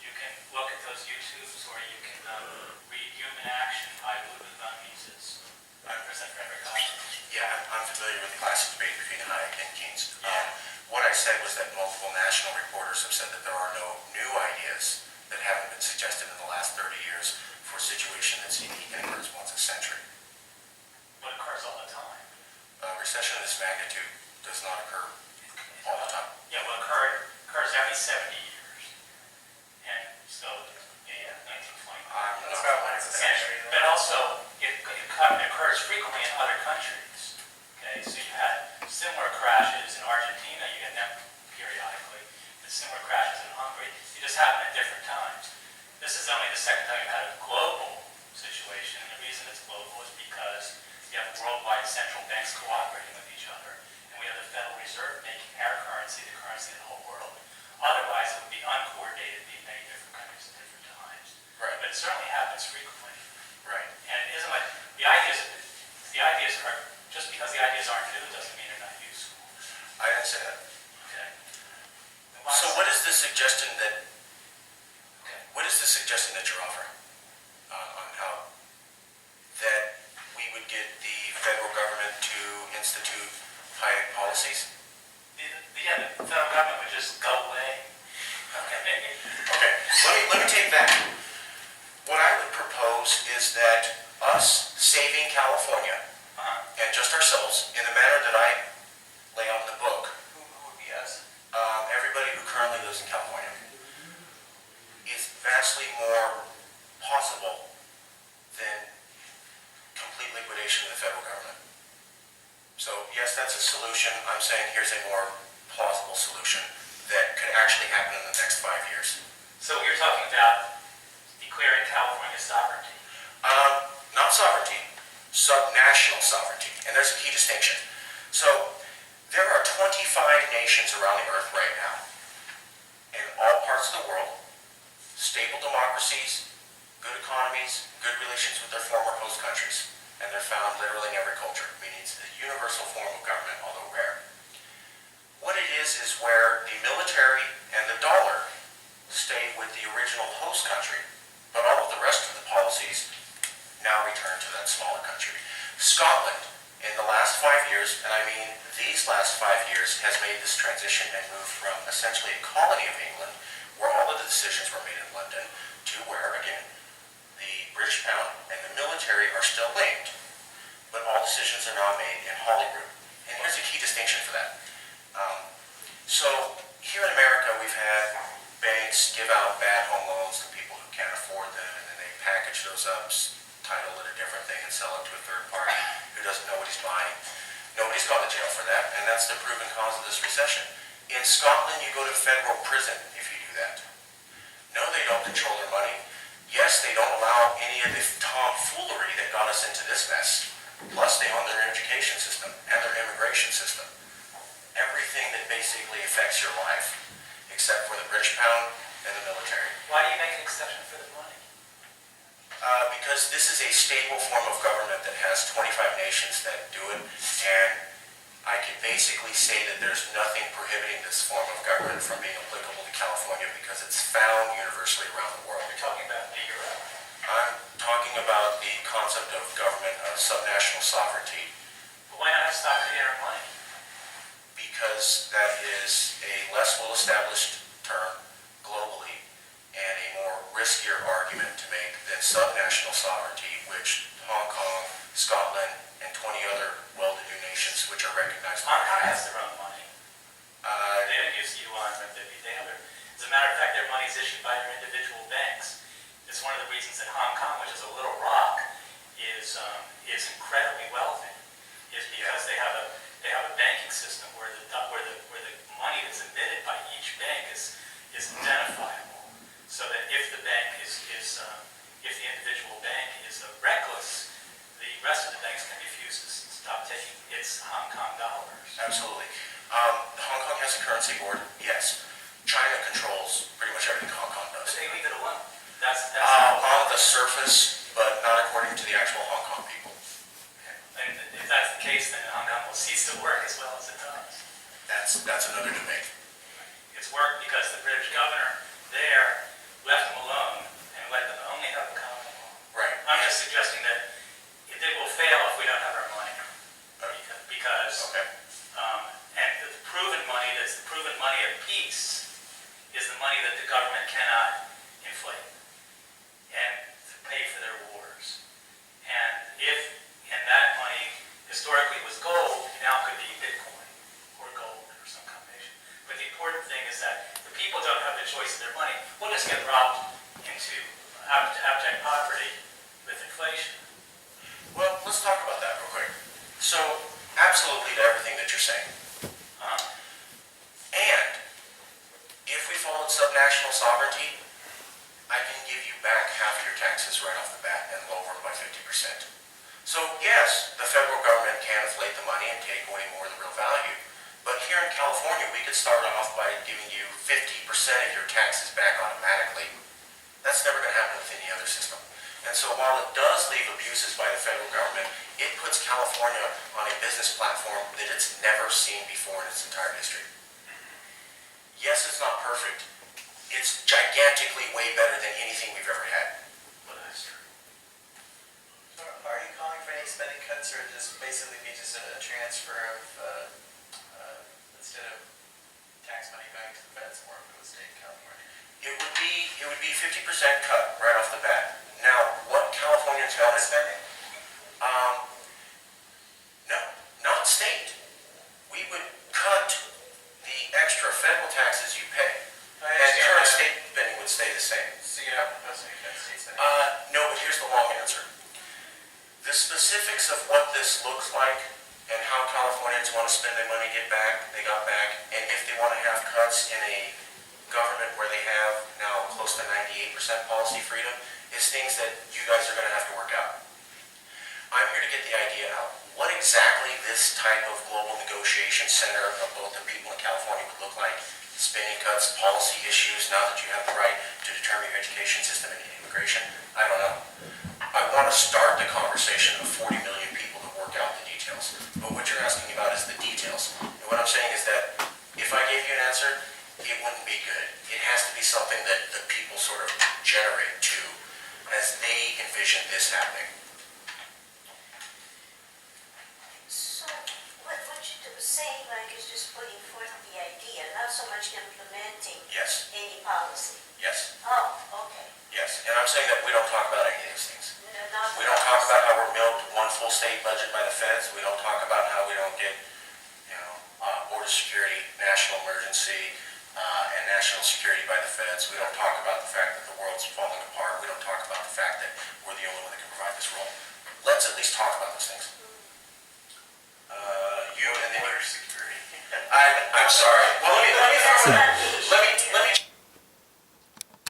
You can look at those YouTubes, or you can read Human Action by Ludwig von Mises. Represent Frederick Hayek. Yeah, I'm familiar with the classic debate between Hayek and Keynes. What I said was that multiple national reporters have said that there are no new ideas that haven't been suggested in the last 30 years for a situation that's unique and occurs once a century. What occurs all the time? A recession of this magnitude does not occur all the time. Yeah, well, occurs every 70 years. And so, yeah, 1920. That's about once a century. But also, it occurs frequently in other countries. Okay, so you had similar crashes in Argentina, you get them periodically, and similar crashes in Hungary. They just happen at different times. This is only the second time you've had a global situation, and the reason it's global is because you have worldwide central banks cooperating with each other, and we have the Federal Reserve making our currency the currency of the whole world. Otherwise, it would be uncoordinated in many different countries at different times. Right. But it certainly happens frequently. Right. And it isn't like the ideas are, just because the ideas aren't new doesn't mean they're not useful. I understand that. Okay. So what is the suggestion that Okay. you're offering on how that we would get the federal government to institute Hayek policies? Yeah, the federal government would just go away. Okay, let me take that. What I would propose is that us saving California and just ourselves in the manner that I lay out in the book, Who would be us? everybody who currently lives in California, is vastly more possible than complete liquidation of the federal government. So yes, that's a solution. I'm saying here's a more plausible solution that could actually happen in the next 5 years. So you're talking about declaring California sovereignty. Not sovereignty, subnational sovereignty. And there's a key distinction. So there are 25 nations around the earth right now, in all parts of the world, stable democracies, good economies, good relations with their former host countries. And they're found literally in every culture, meaning it's a universal form of government, although rare. What it is where the military and the dollar stay with the original host country, but all of the rest of the policies now return to that smaller country. Scotland, in the last 5 years, and I mean these last 5 years, has made this transition and moved from essentially a colony of England, where all of the decisions were made in London, to where, again, the British pound and the military are still linked, but all decisions are now made in Holyrood. And here's a key distinction for that. So here in America, we've had banks give out bad home loans to people who can't afford them, and then they package those up, title it a different thing, and sell it to a third party who doesn't know what he's buying. Nobody's gone to jail for that, and that's the proven cause of this recession. In Scotland, you go to federal prison if you do that. No, they don't control their money. Yes, they don't allow any of the tomfoolery that got us into this mess. Plus, they own their education system and their immigration system. Everything that basically affects your life, except for the British pound and the military. Why do you make an exception for the money? Because this is a stable form of government that has 25 nations that do it, and I can basically say that there's nothing prohibiting this form of government from being applicable to California because it's found universally around the world. You're talking about the euro. I'm talking about the concept of government of subnational sovereignty. But why not have sovereignty money? Because that is a less well-established term globally and a more riskier argument to make than subnational sovereignty, which Hong Kong, Scotland, and 20 other well-to-do nations which are recognized. Hong Kong has their own money. They don't use yuan, but as a matter of fact, their money is issued by their individual banks. It's one of the reasons that Hong Kong, which is a little rock, is incredibly wealthy, is because they have a banking system where the money that's emitted by each bank is identifiable, so that if the bank if the individual bank is reckless, the rest of the banks can refuse to stop taking its Hong Kong dollars. Absolutely. Hong Kong has a currency board, yes. China controls pretty much everything Hong Kong does. But they leave it alone. That's on the surface, but not according to the actual Hong Kong people. Okay. And if that's the case, then Hong Kong will cease to work as well as it does. That's another debate. It's worked because the British governor there left not inflate and to pay for their wars. And that money historically was gold, now could be Bitcoin or gold or some combination. But the important thing is that the people don't have the choice of their money. We'll just get robbed into abject poverty with inflation. Well, let's talk about that real quick. So, absolutely to everything that you're saying. And if we followed subnational sovereignty, I can give you back half your taxes right off the bat and lower them by 50%. So yes, the federal government can inflate the money and take away more of the real value. But here in California, we could start off by giving you 50% of your taxes back automatically. That's never going to happen with any other system. And so while it does leave abuses by the federal government, it puts California on a business platform that it's never seen before in its entire history. Yes, it's not perfect. It's gigantically way better than anything we've ever had. But that's true. So are you calling for any spending cuts, or just basically be just a transfer of, instead of tax money going to the feds, more to the state of California? It would be 50% cut right off the bat. Now, what Californians want is Spending? no, not state. We would cut the extra federal taxes you pay, I and understand current that. state spending would stay the same. So you're not proposing any cuts to state spending? No, but here's the long answer. The specifics of what this looks like and how Californians want to spend their money, they got back, and if they want to have cuts in a government where they have now close to 98% policy freedom, is things that you guys are going to have to work out. I'm here to get the idea out. What exactly this type of global negotiation center of both the people in California would look like, spending cuts, policy issues, now that you have the right to determine your education system and immigration, I don't know. I want to start the conversation of 40 million people to work out the details. But what you're asking about is the details. And what I'm saying is that if I gave you an answer, it wouldn't be good. It has to be something that the people sort of generate to as they envision this happening. So, what you're saying, like, is just putting forth the idea, not so much implementing Yes, any policy. yes, Oh, okay. yes. And I'm saying that we don't talk about any of these things. Not We don't talk about how we're milled one full state budget by the feds. We don't talk about how we don't get, border security, national emergency, and national security by the feds. We don't talk about the fact that the world's falling apart. We don't talk about the fact that we're the only one that can provide this role. Let's at least talk about those things. You and then Border security. I'm sorry. Well, let me throw it.